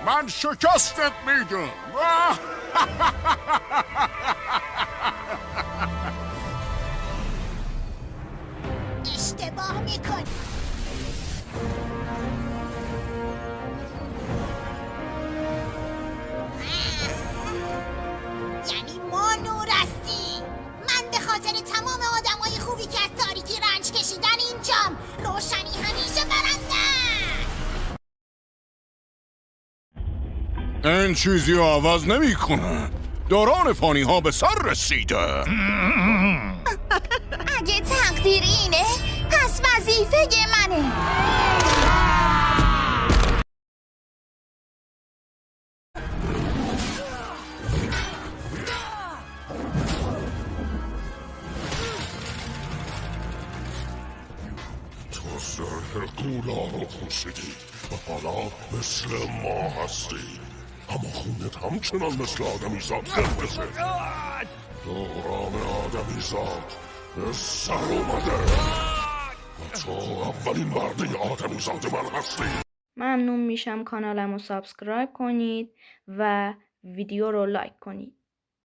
من شکستت میدم. اشتباه میکنی. یعنی ما نورستی. من به خاطر تمام آدمای خوبی که از تاریکی رنج کشیدن اینجام. روشنی همیشه برنده. این چیزی آواز نمی کنه. دوران فانی ها به سر رسیده. اگه تقدیر اینه پس وظیفه منه. تو زره گولا رو پوشیدی و حالا مثل ما هستی، اما خونت همچنان مثل آدمیزاد قرمزه. دوران آدمیزاد به سر اومده و تو اولین مرده آدمیزاد من هستی. ممنون میشم کانالمو سابسکرایب کنید و ویدیو رو لایک کنید.